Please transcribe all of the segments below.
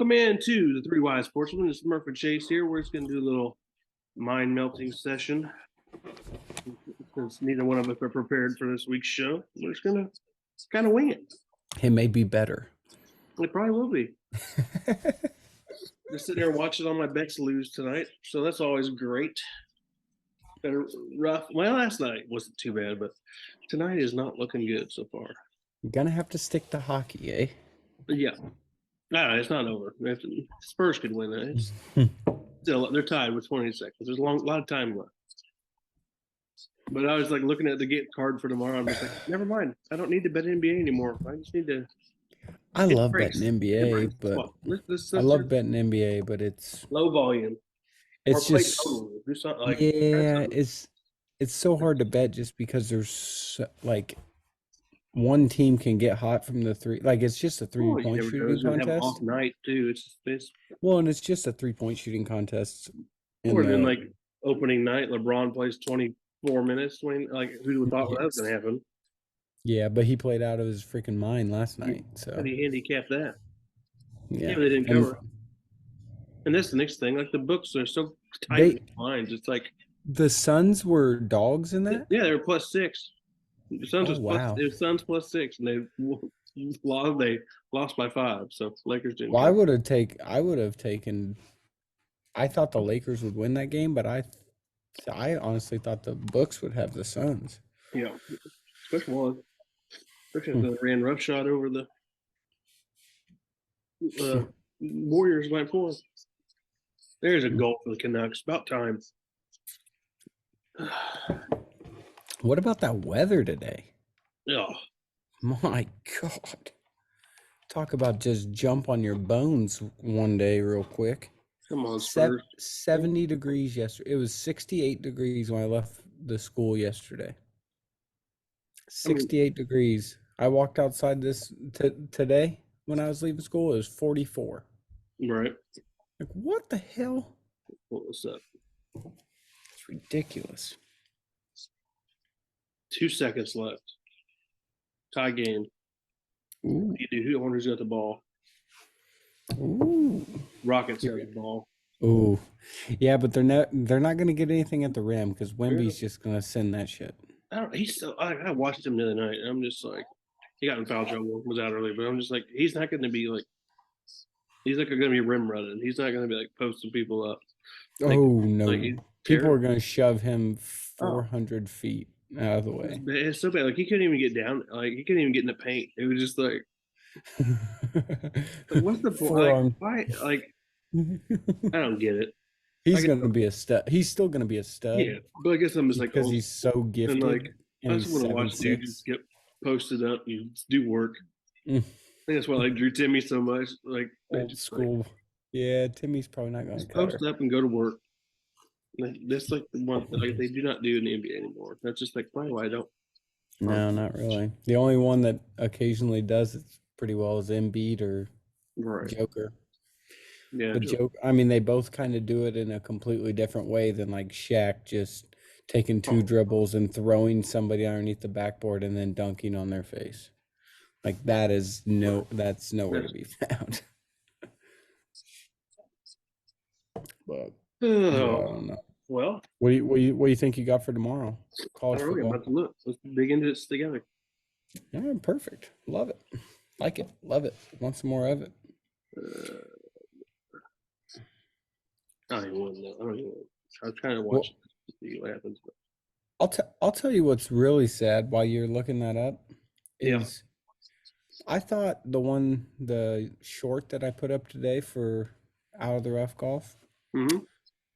Welcome in to the Three Wise Sportsmen. It's Murf and Chase here. We're just going to do a little mind melting session. Since neither one of us are prepared for this week's show, we're just going to kind of wing it. It may be better. It probably will be. Just sitting there watching all my bets lose tonight, so that's always great. Better rough. Well, last night wasn't too bad, but tonight is not looking good so far. You're gonna have to stick to hockey, eh? Yeah. No, it's not over. Spurs could win it. Still, they're tied with 20 seconds. There's a lot of time left. But I was like looking at the get card for tomorrow. I'm just like, never mind. I don't need to bet NBA anymore. I just need to. I love betting NBA, but I love betting NBA, but it's low volume. It's just yeah, it's so hard to bet just because there's like one team can get hot from the three. Like it's just a 3-point shooting contest. Off night too. Well, and it's just a 3-point shooting contest. Or then like opening night, LeBron plays 24 minutes. Who would have thought that was gonna happen? Yeah, but he played out of his freaking mind last night. So how do you handicap that? Yeah, but they didn't cover. And that's the next thing. Like the books are so tight with lines. It's like the Suns were dogs in that. Yeah, they were +6. The Suns was Suns +6, and they lost by 5. So Lakers didn't. Well, I would have taken. I thought the Lakers would win that game, but I honestly thought the books would have the Suns. Yeah, especially they ran roughshod over the Warriors night before. There's a goal for the Canucks. About time. What about that weather today? Oh, my God. Talk about just jump on your bones one day real quick. Come on, Spurs. 70 degrees yesterday. It was 68 degrees when I left the school yesterday. 68 degrees. I walked outside today when I was leaving school. It was 44. Right. Like, what the hell? What was that? It's ridiculous. 2 seconds left. Tie game. Ooh. Who who's got the ball? Ooh. Rockets got the ball. Ooh. Yeah, but they're not going to get anything at the rim because Wemby's just going to send that shit. I watched him the other night, and I'm just like, he got in foul trouble, was out early, but I'm just like, he's not going to be like, he's not going to be rim running. He's not going to be like posting people up. Like, no. People are going to shove him 400 feet out of the way. It's so bad. Like, he couldn't even get down. Like, he couldn't even get in the paint. It was just like what's the point? Like, why? Like, I don't get it. He's going to be a stud. He's still going to be a stud. Yeah, but I guess I'm just like, because he's so gifted. And like, I just want to watch dude just get posted up and do work. I think that's why I like Drew Timmy so much. Like old school. Like, yeah, Timmy's probably not going to post up and go to work. Like, that's like the one like they do not do in the NBA anymore. That's just like probably why I don't. No, not really. The only one that occasionally does it pretty well is Embiid or Joker. Yeah, but I mean, they both kind of do it in a completely different way than like Shaq just taking 2 dribbles and throwing somebody underneath the backboard and then dunking on their face. Like that's nowhere to be found. But I don't know. Well, what do you think you got for tomorrow? College football. I'm about to look. Let's dig into this together. All right, perfect. Love it. Like it. Love it. Want some more of it? I don't even know. I was trying to watch to see what happens. But I'll tell you what's really sad while you're looking that up is I thought the short that I put up today for Out of the Rough Golf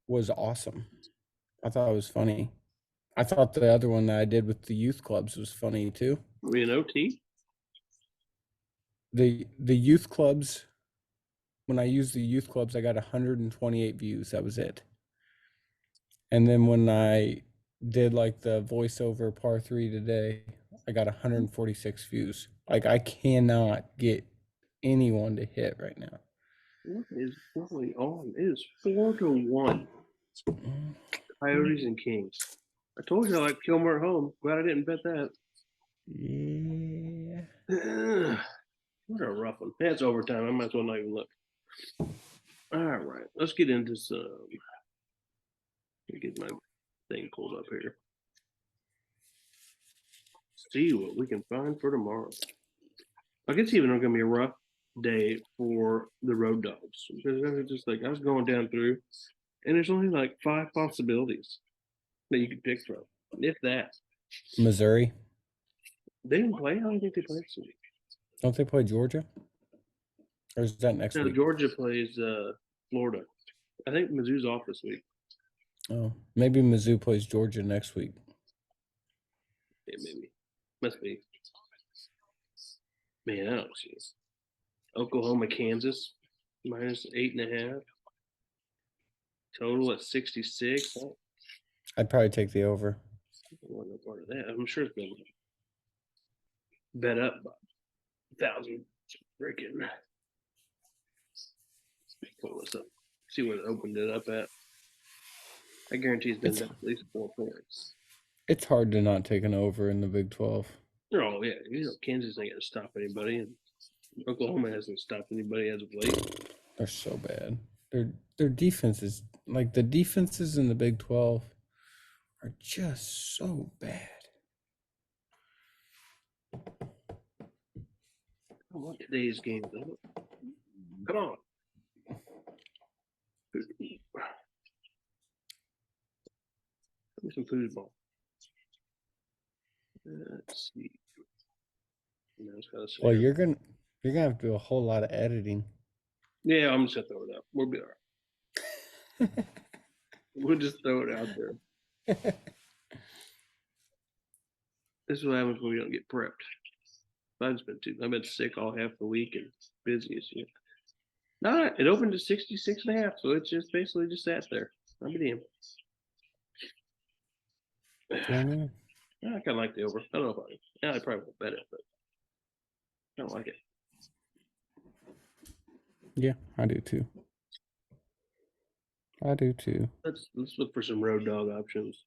was awesome. I thought it was funny. I thought the other one that I did with the youth clubs was funny too. We an OT? The youth clubs. When I used the youth clubs, I got 128 views. That was it. And then when I did like the voiceover par 3 today, I got 146 views. Like I cannot get anyone to hit right now. What is going on? It is 4-1. Coyotes and Kings. I told you I like Kilmer at home. Glad I didn't bet that. Yeah. What a rough one. That's overtime. I might as well not even look. All right, let's get into some. Let me get my thing pulled up here. See what we can find for tomorrow. I guess even it's gonna be a rough day for the road dogs because I was just like I was going down through, and there's only like 5 possibilities that you could pick from, if that. Missouri. They didn't play. I don't think they played this week. Don't they play Georgia? Or is that next No, week? Georgia plays Florida. I think Mizzou's off this week. Oh, maybe Mizzou plays Georgia next week. Yeah, maybe. Must be. Man, I don't see it. Oklahoma, Kansas, -8.5. Total at 66. I I'd probably take the over. don't want no part of that. I'm sure it's been bet up by 1,000 freaking. Pull this up. See what it opened it up at. I guarantee it's been It's- at least 4 points. It's hard to not take an over in the Big 12. Oh yeah, Kansas ain't gonna stop anybody, and Oklahoma hasn't stopped anybody as of late. They're so bad. Their defense is like the defenses in the Big 12 are just so bad. I want today's game though. Come on. Give me some foosball. Let's see. No, it's gotta say Well, here. you're gonna have to do a whole lot of editing. Yeah, I'm just gonna throw it out. We'll be all right. We'll just throw it out there. This is what happens when we don't get prepped. I've been sick all half the week and busy as shit. All right, it opened to 66.5, so it's just basically just sat there. I'll be damned. I know. I kind of like the over. I don't know if I probably won't bet it, but I don't like it. Yeah, I do too. Let's look for some road dog options.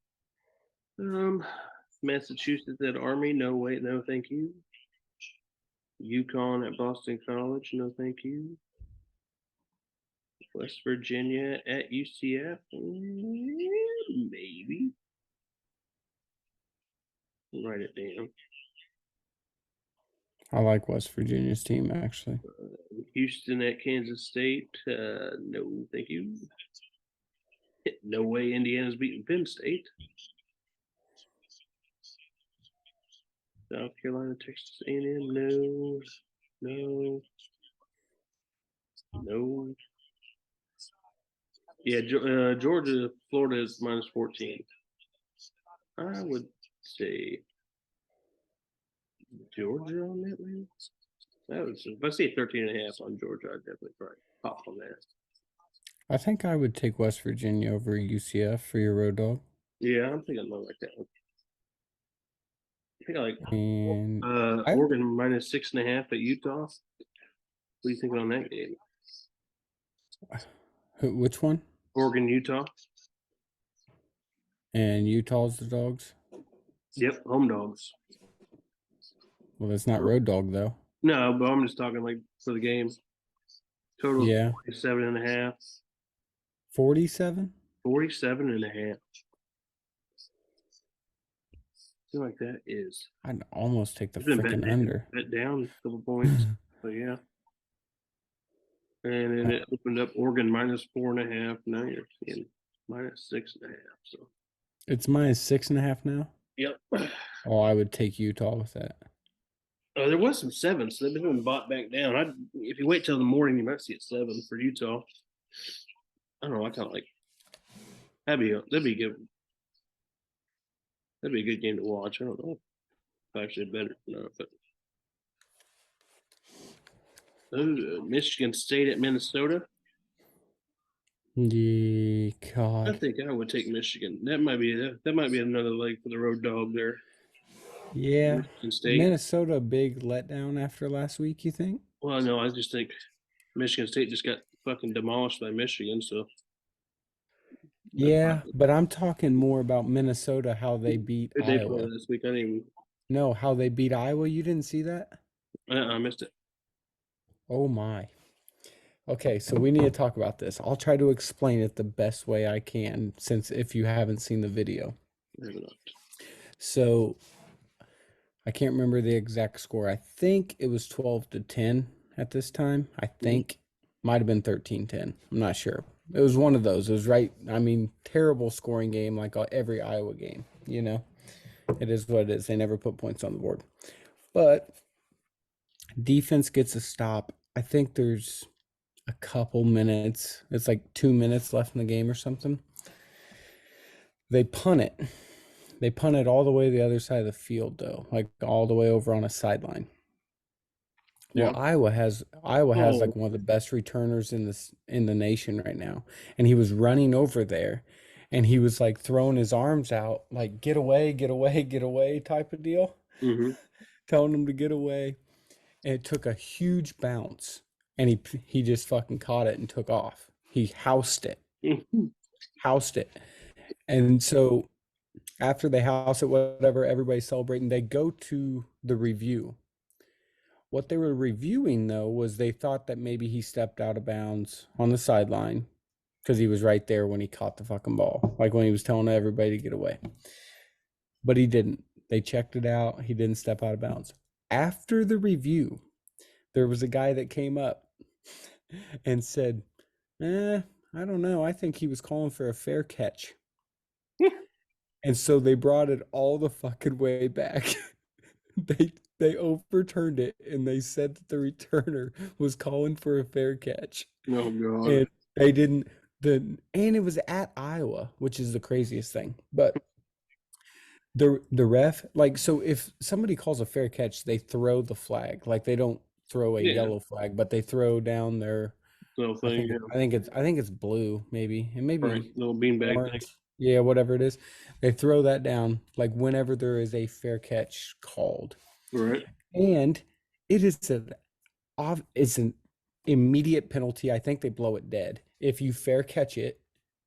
Massachusetts at Army, no wait, no thank you. Yukon at Boston College, no thank you. West Virginia at UCF, maybe. Write it down. I like West Virginia's team actually. Houston at Kansas State, no thank you. No way Indiana's beating Penn State. South Carolina, Texas A&M, no. Yeah, Georgia, Florida is -14. I would say Georgia on that one. If I see 13.5 on Georgia, I'd definitely probably pop on that. I think I would take West Virginia over UCF for your road dog. Yeah, I'm thinking more like that one. I think I like And Oregon -6.5 at Utah. What are you thinking on that game? Which one? Oregon, Utah. And Utah's the dogs? Yep, home dogs. Well, that's not road dog though. No, but I'm just talking like for the game. Total 47.5. 47? 47.5. I feel like that is. I'd almost take the freaking under. Bet down a couple points. So yeah. And then it opened up Oregon -4.5. Now you're seeing -6.5. So it's -6.5 now? yep. Oh, I would take Utah with that. Oh, there was some 7s, so they've been bought back down. If you wait till the morning, you might see a 7 for Utah. I don't know. I kind of like. That'd be good. That'd be a good game to watch. I don't know if I actually bet it or not, but Michigan State at Minnesota. Yeah, God. I think I would take Michigan. That might be another leg for the road dog there. Yeah. Michigan State. Minnesota, big letdown after last week, you think? Well, no, I just think Michigan State just got fucking demolished by Michigan. So yeah, but I'm talking more about Minnesota, how they beat Who'd they Iowa. play this week? I didn't even. No, how they beat Iowa. You didn't see that? I missed it. Oh my! Okay, so we need to talk about this. I'll try to explain it the best way I can, since if you haven't seen the video. So I can't remember the exact score. I think it was 12-10 at this time. I think might have been 13-10. I'm not sure. It was one of those. It was right. I mean, terrible scoring game like every Iowa game, you know. It is what it is. They never put points on the board. But defense gets a stop. I think there's a couple minutes. It's like 2 minutes left in the game or something. They punt it. They punt it all the way to the other side of the field, though, like all the way over on a sideline. Yeah. Well, Iowa has like one of the best returners in the nation right now, and he was running over there, and he was like throwing his arms out, like get away, get away, get away type of deal, telling him to get away, and it took a huge bounce, and he just fucking caught it and took off. He housed it, and so after they house it, whatever, everybody's celebrating. They go to the review. What they were reviewing, though, was they thought that maybe he stepped out of bounds on the sideline because he was right there when he caught the fucking ball, like when he was telling everybody to get away. But he didn't. They checked it out. He didn't step out of bounds. After the review, there was a guy that came up and said, I don't know. I think he was calling for a fair catch. And so they brought it all the fucking way back. They overturned it, and they said that the returner was calling for a fair catch. Oh God! And they didn't. And it was at Iowa, which is the craziest thing. But the ref, like, so if somebody calls a fair catch, they throw the flag. Like, they don't throw a yellow flag, but they throw down their. I think it's blue, maybe, and maybe little beanbag orange. thing. Yeah, whatever it is, they throw that down like whenever there is a fair catch called. Right. And it is it's an immediate penalty. I think they blow it dead if you fair catch it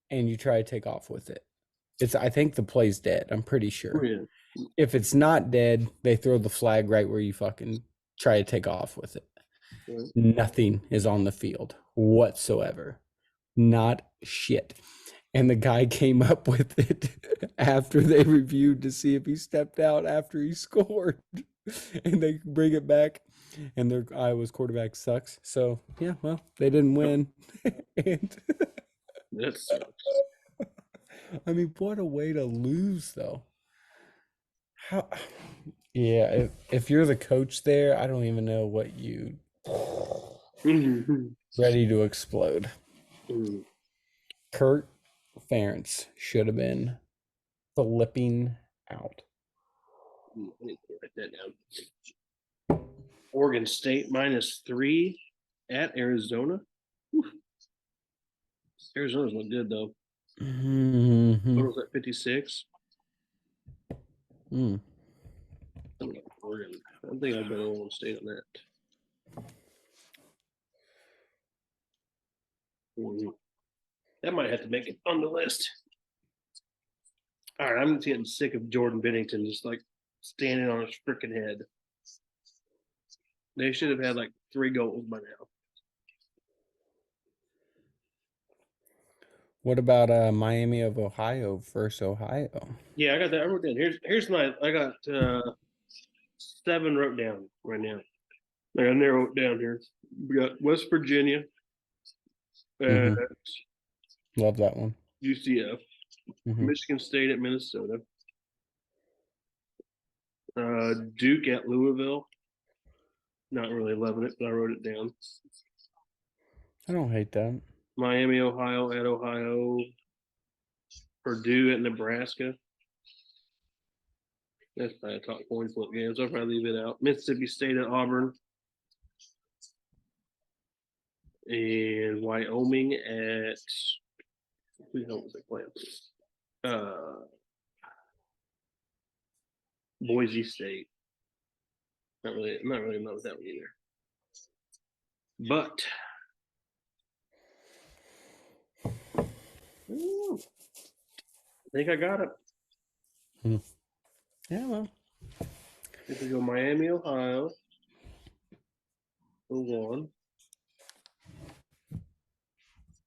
and you try to take off with it. I think the play's dead. I'm pretty sure. Oh, yeah. If it's not dead, they throw the flag right where you fucking try to take off with it. Right. Nothing is on the field whatsoever. Not shit. And the guy came up with it after they reviewed to see if he stepped out after he scored. And they bring it back, and their Iowa's quarterback sucks. So, yeah, well, they didn't win. And that sucks. I mean, what a way to lose, though. How? Yeah, if you're the coach there, I don't even know what you ready to explode. Kurt Ferentz should have been flipping out. I need to write that down. Oregon State -3 at Arizona. Oof. Arizona's look good though. What was that? 56. Oregon. I don't think I've been Oregon State on that. That might have to make it on the list. All right, I'm getting sick of Jordan Bennington just like standing on his freaking head. They should have had like 3 goals by now. What about Miami of Ohio versus Ohio? Yeah, I got that. I wrote down. Here's my. I got 7 wrote down right now. I got narrow it down here. We got West Virginia. Love that one. UCF. Michigan State at Minnesota. Duke at Louisville. Not really loving it, but I wrote it down. I don't hate that. Miami, Ohio at Ohio. Purdue at Nebraska. That's probably a top coin flip game, so I'll probably leave it out. Mississippi State at Auburn. And Wyoming at who the hell was they playing? Boise State. I'm not really in love with that one either. But I think I got it. Yeah, well. If we go Miami, Ohio. Move on.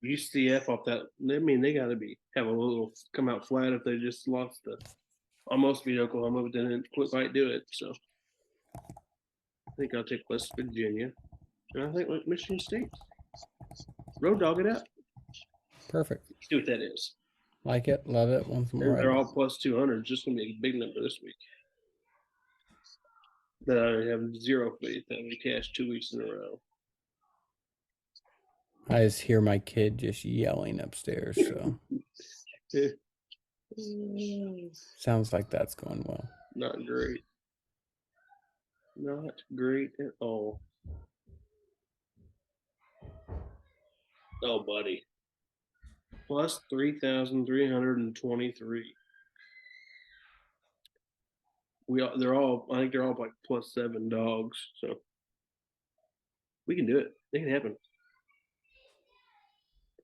UCF off that. I mean, they got to have a little come out flat if they just lost the almost beat Oklahoma, but then might do it. So I think I'll take West Virginia, and I think Michigan State. Road dog it out. Perfect. See what that is. Like it, love it. Want some more? They're all plus 200. Just gonna be a big number this week. But I have zero faith that we cash 2 weeks in a row. I just hear my kid just yelling upstairs, so sounds like that's going well. Not great. Not great at all. Oh, buddy. Plus 3,323. They're all I think they're all like plus 7 dogs, so we can do it. It can happen.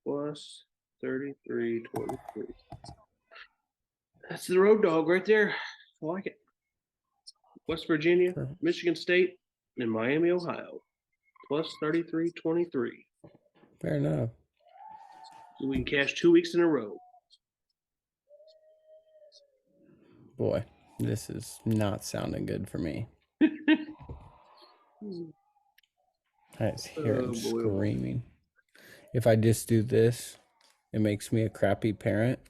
Plus 33.23. That's the road dog right there. I like it. West Virginia, Perfect. Michigan State, and Miami, Ohio. Plus 33.23. Fair enough. So we can cash 2 weeks in a row. Boy, this is not sounding good for me. I just hear him screaming. If I just do this, it makes me a crappy parent.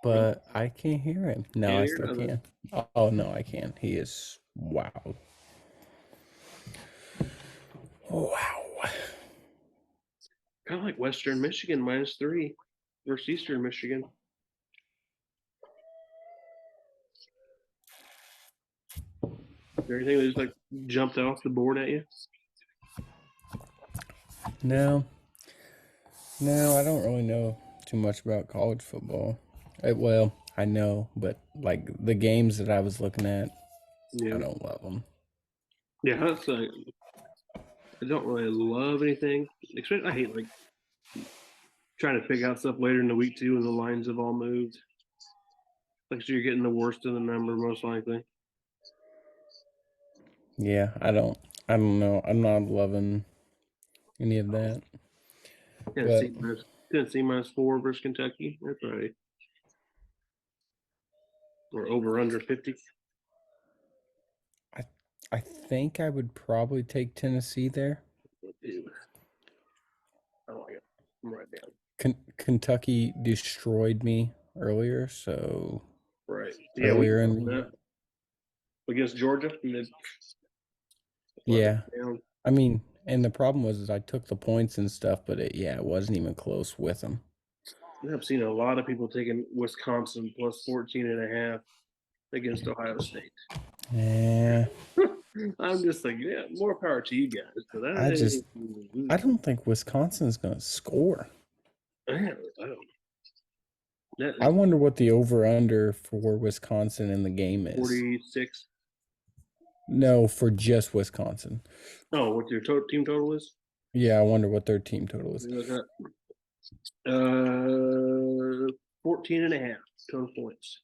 But I can't hear him. No, I still can. Oh, no, I can. He is wow. Wow. Kind of like Western Michigan -3 versus Eastern Michigan. Is there anything that just like jumped off the board at you? No, I don't really know too much about college football. Well, I know, but like the games that I was looking at, I don't love them. Yeah, that's I don't really love anything. I hate like trying to pick out stuff later in the week too, when the lines have all moved. Like so you're getting the worst of the number most likely. Yeah, I don't know. I'm not loving any of that. Tennessee -4 versus Kentucky. That's right. Or over under 50. I think I would probably take Tennessee there. I like it. I'm right down. Kentucky destroyed me earlier, so right. Yeah, earlier in against Georgia. Yeah, I mean, and the problem was I took the points and stuff, but it wasn't even close with them. I've seen a lot of people taking Wisconsin plus 14.5 against Ohio State. Yeah. I'm just like, yeah, more power to you guys. But I don't think Wisconsin's going to score. I don't. I wonder what the over-under for Wisconsin in the game is. 46. No, for just Wisconsin. Oh, what your team total is? Yeah, I wonder what their team total is. 14.5 total points.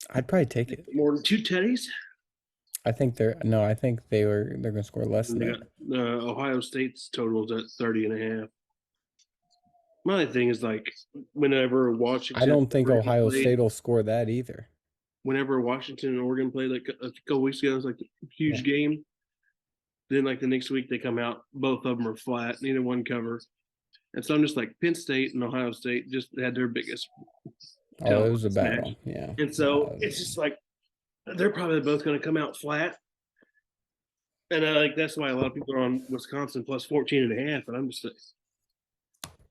I'd probably take it. More than 2 teddies? I think they're going to score less than that. Ohio State's total is at 30.5. My thing is like whenever Washington, I don't think Ohio State will score that either. Whenever Washington and Oregon played like a couple weeks ago, it was like a huge game. Then like the next week they come out, both of them are flat, neither one cover. And so I'm just like Penn State and Ohio State just had their biggest. Oh, it was a battle, yeah. And so it's just like they're probably both going to come out flat. And that's why a lot of people are on Wisconsin plus 14.5. And I'm just like,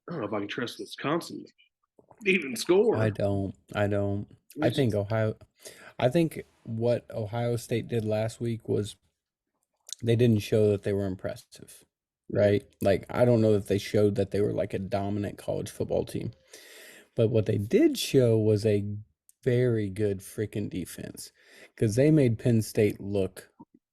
I don't know if I can trust Wisconsin to even score. I don't. I think what Ohio State did last week was they didn't show that they were impressive, right? Like, I don't know that they showed that they were like a dominant college football team. But what they did show was a very good freaking defense because they made Penn State look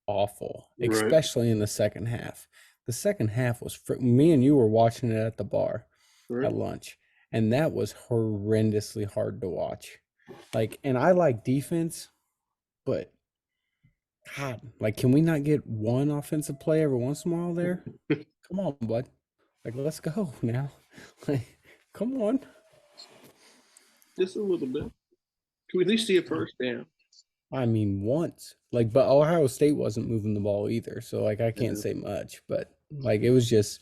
awful, especially in the second half. The second half was me and you were watching it at the bar at lunch, and that was horrendously hard to watch. Like, and I like defense, but God, like, can we not get one offensive play every once in a while there? Come on, bud. Like, let's go now. Like, come on. Just a little bit. Can we at least see a first down? I mean, once. Like, but Ohio State wasn't moving the ball either. So, like, I can't say much. But, like, it was just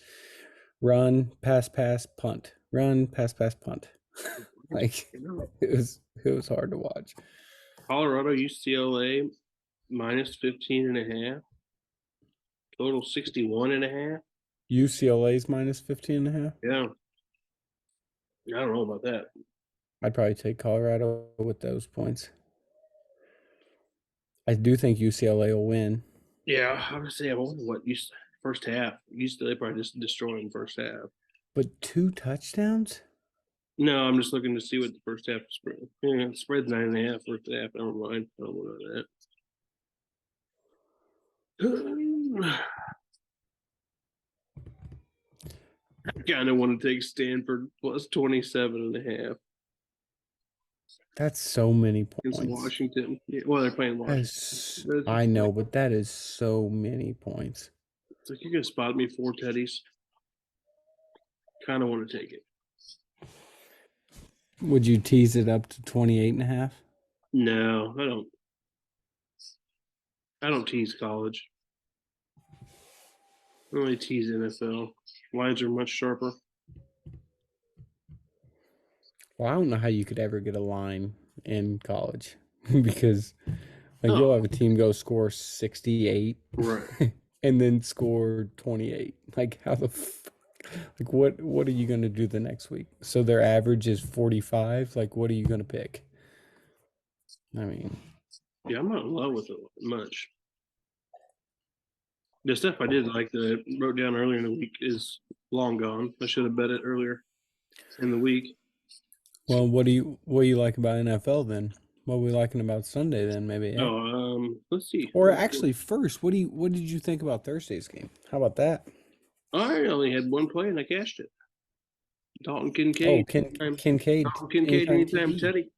run, pass, punt. Run, pass, punt. Like, it was hard to watch. Colorado, UCLA, minus 15 and a half. Total 61 and a half. UCLA's minus 15 and a half. Yeah. I don't know about that. I'd probably take Colorado with those points. I do think UCLA will win. Yeah, I would say I wonder what first half. UCLA probably just destroying first half. But 2 touchdowns? No, I'm just looking to see what the first half spread. Yeah, spread's 9.5 first half. I don't mind. I don't know that. I kind of want to take Stanford plus 27.5. That's so many points. Against Washington. Yeah, well, they're playing Washington. I know, but that is so many points. It's like you're going to spot me 4 teddies. Kind of want to take it. Would you tease it up to 28.5? No, I don't. I don't tease college. I only tease NFL. Lines are much sharper. Well, I don't know how you could ever get a line in college because like you'll have a team go score 68 right, and then score 28. Like how the like what are you going to do the next week? So their average is 45. Like what are you going to pick? I mean, yeah, I'm not in love with it much. The stuff I did like that I wrote down earlier in the week is long gone. I should have bet it earlier in the week. Well, what do you like about NFL then? What are we liking about Sunday then? Maybe. Yeah? Oh, let's see. Or actually, first, what did you think about Thursday's game? How about that? I only had one play and I cashed it. Dalton Kincaid. Oh, Kincaid. Dalton Kincaid anytime Teddy.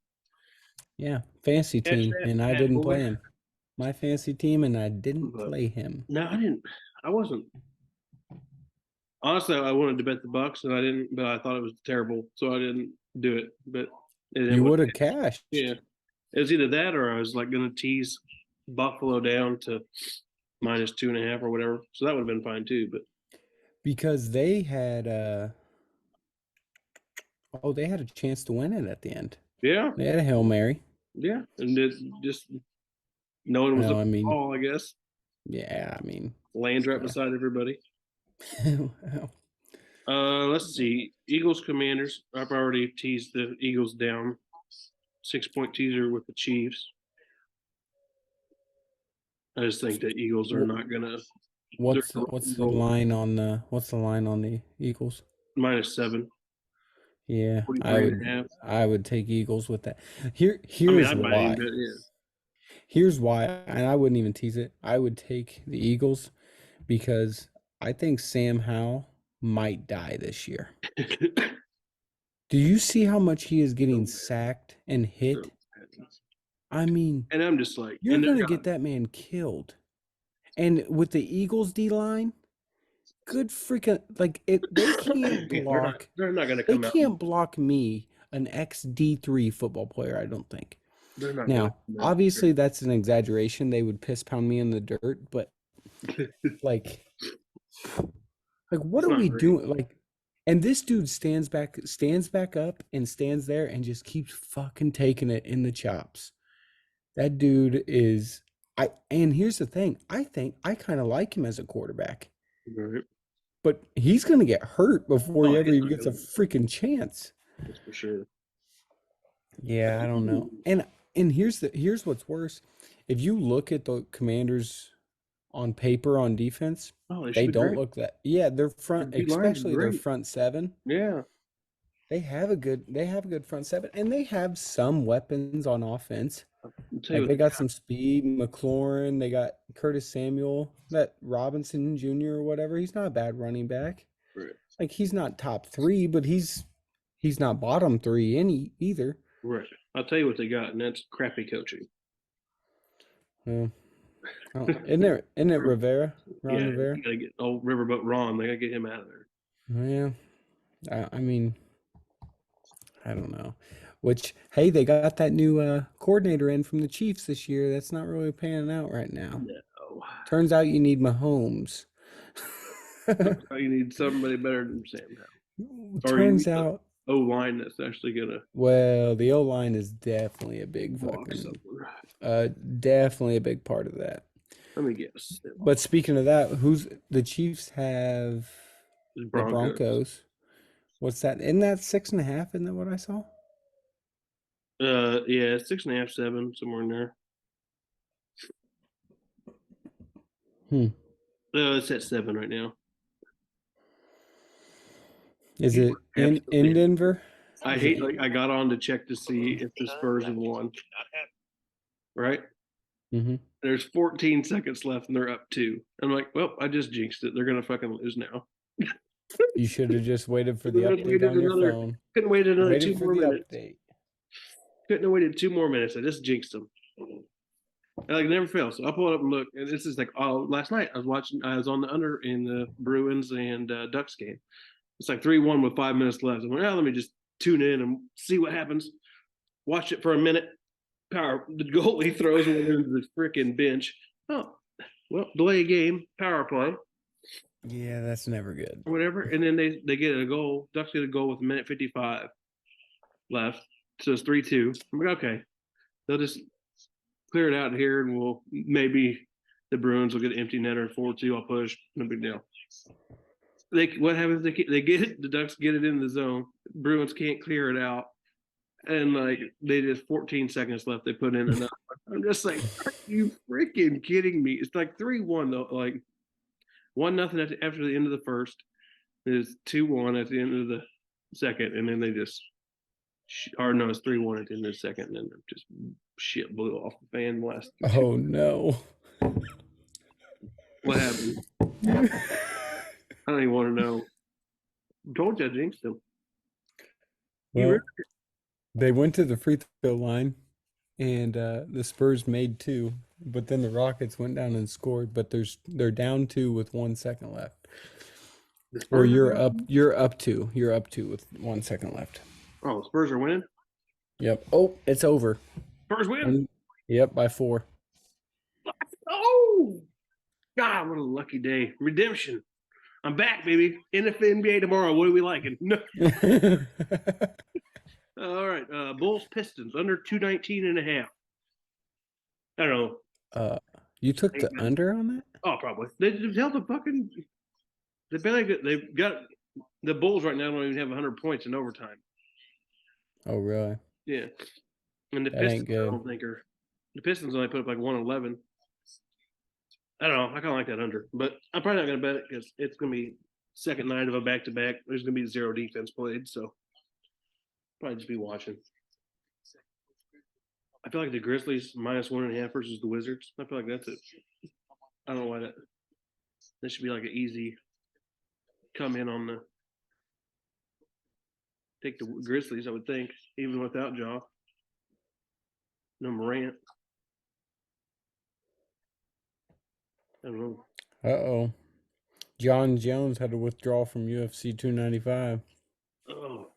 Yeah, fantasy team, and I didn't play him. My fantasy team, and I didn't play him. No, I didn't. I wasn't. Honestly, I wanted to bet the Bucks, and I didn't. But I thought it was terrible, so I didn't do it. But you would have cashed. Yeah, it was either that or I was like going to tease Buffalo down to minus 2.5 or whatever. So that would have been fine too. But because they had they had a chance to win it at the end. Yeah, they had a Hail Mary. Yeah, and it just no one was ball, I guess. Yeah, I mean, lands right beside everybody. Let's see. Eagles Commanders. I've already teased the Eagles down. 6-point teaser with the Chiefs. I just think the Eagles are not gonna. What's the line on the Eagles? -7. Yeah, I would take Eagles with that. Here's why. Here's why, and I wouldn't even tease it. I would take the Eagles because I think Sam Howell might die this year. Do you see how much he is getting sacked and hit? I mean, and I'm just like, you're going to get that man killed. And with the Eagles D line, good freaking they can't block. They're not going to come out. They can't block me, an ex-D3 football player, I don't think. Now, obviously that's an exaggeration. They would piss pound me in the dirt, but like what are we doing? Like, and this dude stands back up and stands there and just keeps fucking taking it in the chops. That dude is and here's the thing. I think I kind of like him as a quarterback. Right. But he's gonna get hurt before he ever even gets a freaking chance. That's for sure. Yeah, I don't know. And here's what's worse. If you look at the Commanders on paper on defense, they don't look that. Yeah, their front, especially their front seven. Yeah. They have a good front seven, and they have some weapons on offense. Like they got some speed, McLaurin, they got Curtis Samuel, that Robinson Jr. or whatever. He's not a bad running back. Right. Like he's not top 3, but he's not bottom 3 either. Right. I'll tell you what they got, and that's crappy coaching. Well, Oh, isn't it Rivera? Ron Rivera? You gotta get old Riverboat Ron. They gotta get him out of there. Yeah. I mean, I don't know. Which, hey, they got that new coordinator in from the Chiefs this year. That's not really panning out right now. No. Turns out you need Mahomes. You need somebody better than Sam Howell. Or you Turns need out, O line that's actually gonna well, the O line is definitely a big block fucking, something. definitely a big part of that. Let me guess. But speaking of that, who's the Chiefs have The the Broncos. Broncos. What's that? Isn't that 6.5? Isn't that what I saw? Yeah, 6.5, 7, somewhere in there. It's at 7 right now. Is it in Denver? I hate like I got on to check to see if the Spurs have won. Right? Mm-hmm. There's 14 seconds left and they're up 2. I'm like, well, I just jinxed it. They're gonna fucking lose now. You should have just waited for the update on your phone. Couldn't wait another 2 more minutes. Update. Couldn't have waited 2 more minutes. I just jinxed them. And like never fails. So I'll pull it up and look. And this is like last night I was on the under in the Bruins and Ducks game. It's like 3-1 with 5 minutes left. I'm like, let me just tune in and see what happens. Watch it for a minute. The goalie throws one into the freaking bench. Oh, well, delay game, power play. Yeah, that's never good. Whatever. And then they get a goal. Ducks get a goal with a minute 55 left. So it's 3-2. I'm like, okay. They'll just clear it out here and we'll maybe the Bruins will get an empty netter 4-2. I'll push. No big deal. What happens? They get it. The Ducks get it in the zone. Bruins can't clear it out. And like they just 14 seconds left, they put in another. I'm just like, are you freaking kidding me? It's like 3-1 though, like 1-0 after the end of the first. It's 2-1 at the end of the second, and then they just, or no, it's 3-1 at the end of the second, and then just shit blew off the fan blast. Oh no! What happened? I don't even want to know. I told you I jinxed them. Well, they went to the free throw line, and the Spurs made 2, but then the Rockets went down and scored. But they're down 2 with 1 second left. Or you're up 2. You're up 2 with 1 second left. Oh, the Spurs are winning? Yep. Oh, it's over. Spurs win? Yep, by 4. Oh! God, what a lucky day. Redemption. I'm back, baby. NBA tomorrow. What are we liking? No. All right. Bulls Pistons under 219.5. I don't know. You took the under on that? Oh, probably. They held the fucking. They've got the Bulls right now don't even have 100 points in overtime. Oh, really? Yeah. And the Pistons, I don't think are. The Pistons only put up like 111. I don't know. I kind of like that under, but I'm probably not going to bet it because it's going to be second night of a back-to-back. There's going to be 0 defense played, so probably just be watching. I feel like the Grizzlies -1.5 versus the Wizards. I feel like that's it. I don't know why that should be like an easy come in on the take the Grizzlies, I would think, even without Ja. No Morant. I don't know. Uh-oh. John Jones had to withdraw from UFC 295. Oh.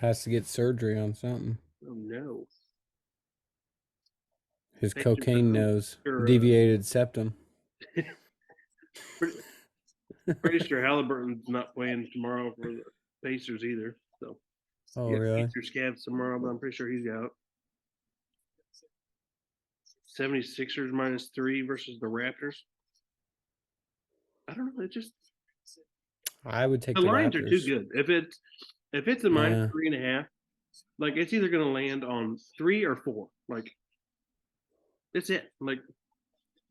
Has to get surgery on something. Oh, no. His cocaine nose. Deviated septum. Pretty sure Halliburton's not playing tomorrow for the Pacers either. So. Oh, really? Pacers scabs tomorrow, but I'm pretty sure he's out. 76ers -3 versus the Raptors. I don't know. It just I would take the lines Raptors. Are too good. If it's a -3.5, like it's either going to land on 3 or 4. Like that's it. Like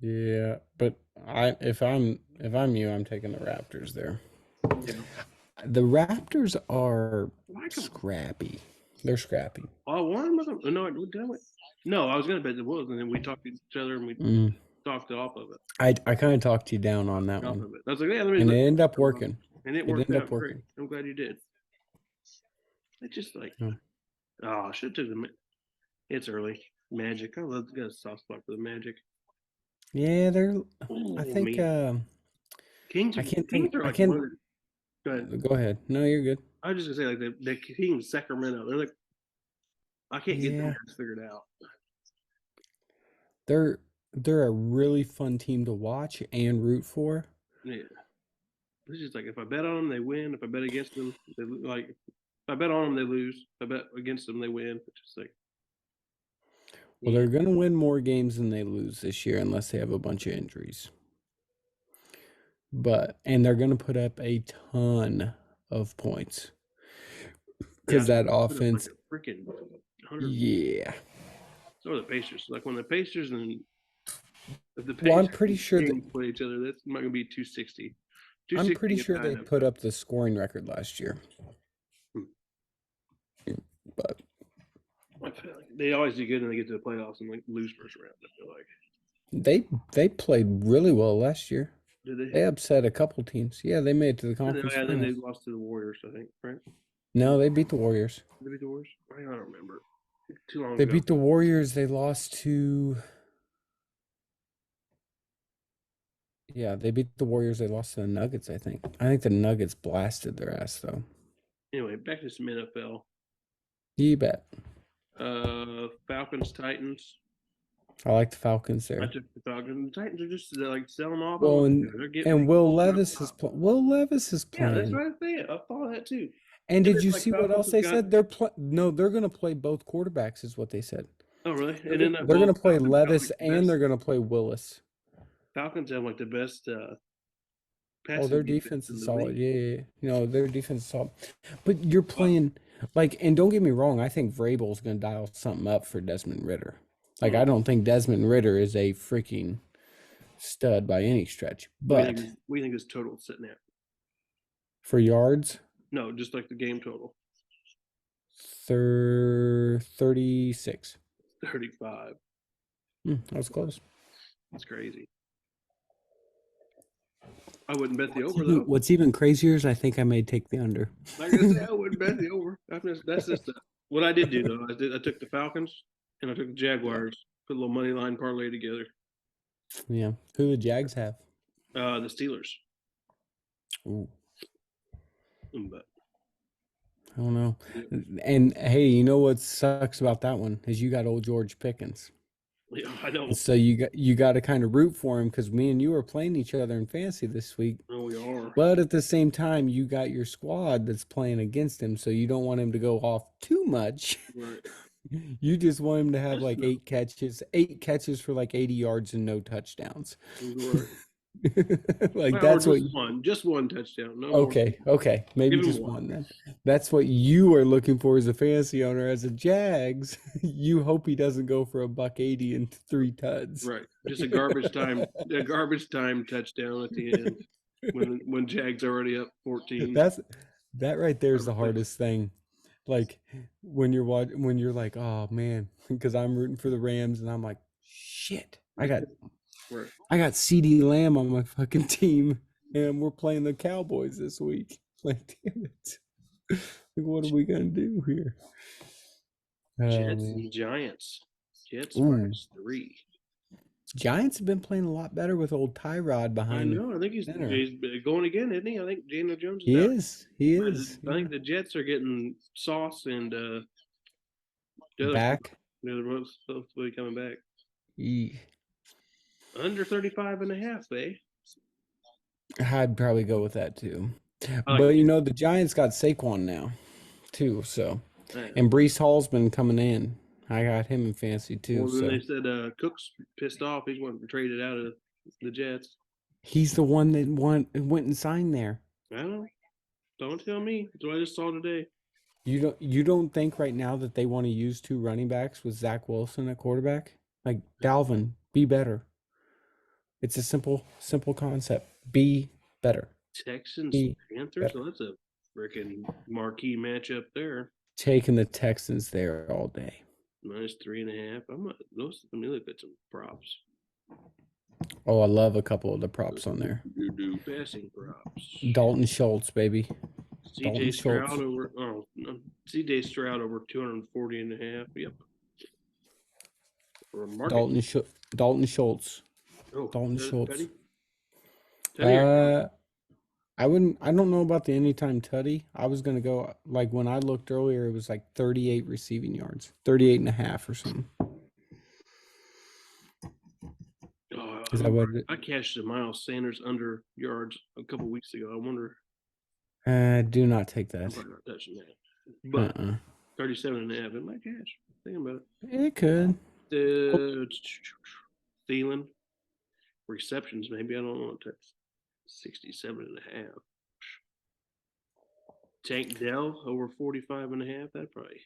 yeah, but if I'm you, I'm taking the Raptors there. Yeah. The Raptors are scrappy. They're scrappy. Oh, one of them. No, I was going to bet the Wolves, and then we talked to each other and we talked off of it. I kind of talked you down on that one. I was like, yeah, let me. And it ended up working. And it worked out great. I'm glad you did. It's just like, I should have took them. It's early. Magic. I love got a soft spot for the Magic. Yeah, they're. I Oh think. man, Kings. I can't Kings think. are I like can't. one. Go ahead. Go ahead. No, you're good. I was just gonna say like the Kings Sacramento. They're like I can't get them Yeah, guys figured out. they're they're a really fun team to watch and root for. Yeah, it's just like if I bet on them, they win. If I bet against them, they like. If I bet on them, they lose. If I bet against them, they win. It's just like Well, yeah, they're going to win more games than they lose this year unless they have a bunch of injuries. And they're going to put up a ton of points yeah. because that Put up like offense, a freaking 100. yeah. So are the Pacers. Like when the Pacers and if the Well, Pacers and Kings play each other, that's not gonna be 260. I'm 260 pretty gets sure tied they up. put up the scoring record last year. Hmm. But I feel like they always do good and they get to the playoffs and like lose first round. I feel like. they played really well last year. Did they? They upset a couple teams. Yeah, they made it to the And then, conference yeah, then they finals. lost to the Warriors, I think, right? No, they beat the Warriors. Did they beat the Warriors? I don't remember. Too long They ago. beat the Warriors. They lost to. Yeah, they beat the Warriors. They lost to the Nuggets, I think. I think the Nuggets blasted their ass, though. Anyway, back to some NFL. You bet. Falcons, Titans. I like the Falcons I there. took the Falcons. The Titans are just like selling off. Well, They're getting and Will Levis is Yeah, that's playing. what I think. I thought that too. And And did it's you like see what Falcons else have they got. said? No, they're going to play both quarterbacks, is what they said. Oh, really? They're, And then they're going to play Falcons got Levis like the and best. they're going to play Willis. Falcons have like the best Oh, passing their defense defense in is the solid. league. Yeah. Their defense is solid. But you're Well, playing and don't get me wrong, I think Vrabel's going to dial something up for Desmond Ritter. Like, hmm. I don't think Desmond Ritter is a freaking stud by any stretch. But What do you think his total sitting at? for yards, No, just like the game total. 36. 35. That was close. That's crazy. I wouldn't bet the What's over even, though. what's even crazier is I think I may take the under. Like I said, I wouldn't bet the over. That's just what I did do though. I took the Falcons and I took the Jaguars. Put a little money line parlay together. Yeah. Who the Jags have? The Steelers. Ooh, But I don't know. yeah, And hey, you know what sucks about that one is you got old George Pickens. I know. And so you got to kind of root for him because me and you are playing each other in fantasy this week. Oh, we are. But at the same time, you got your squad that's playing against him, so you don't want him to go off too much. Right. You just want him to have That's like not, 8 catches for like 80 yards and no touchdowns. right. Like Well, that's or what. just one touchdown. No more. Okay, maybe Give him just one. one then. That's what you are looking for as a fantasy owner. As a Jags, you hope he doesn't go for $180 and 3 tuds. Right. Just a garbage time touchdown at the end when Jags already up 14. That right there is the hardest thing. Like when you're like, oh man, because I'm rooting for the Rams and I'm like, shit, Right. I got CD Lamb on my fucking team and we're playing the Cowboys this week. Like, damn it. Like, what are we gonna do here? Jets Man. and Giants. Jets Ooh. minus 3. Giants have been playing a lot better with old Tyrod I behind. know. I think he's center. going again, isn't he? I think Daniel Jones is He out. is. He is. I think the Jets are getting Sauce and the other Back. they're both supposed to be coming back. Yeah. Under 35.5, eh? I'd probably go with that too. I like But it. the Giants got Saquon now, too. So, Yeah. and Brees Hall's been coming in. I got him in fantasy too. Well, then So they said Cook's pissed off. He's wanting to trade it out of the Jets. he's the one that went and signed there. I don't know. Don't tell me. That's what I just saw today. You don't think right now that they want to use 2 running backs with Zach Wilson at quarterback? Like Dalvin, be better. It's a simple concept. Be better. Texans, Be Panthers. better. So that's a freaking marquee matchup there. Taking the Texans there all day. Minus 3.5. Let me look at some props. Oh, I love a couple of the props on there. Do passing props. Dalton Schultz, baby. CJ Stroud over. CJ Stroud over 240.5. Yep. For a market. Dalton Schultz. Oh, Dalton Schultz. Teddy I don't know about the anytime tutty. I was going to go, like when I looked earlier, it was like 38 receiving yards, 38 and a half or something. Is that what I cashed a Miles Sanders under yards a couple weeks ago. I wonder. Do not take that. I'm probably not touching that. But 37 and a half in my cash. Think about it. It could. Thielen. Receptions, maybe. I don't know. 67 and a half. Tank Dell over 45 and a half. That probably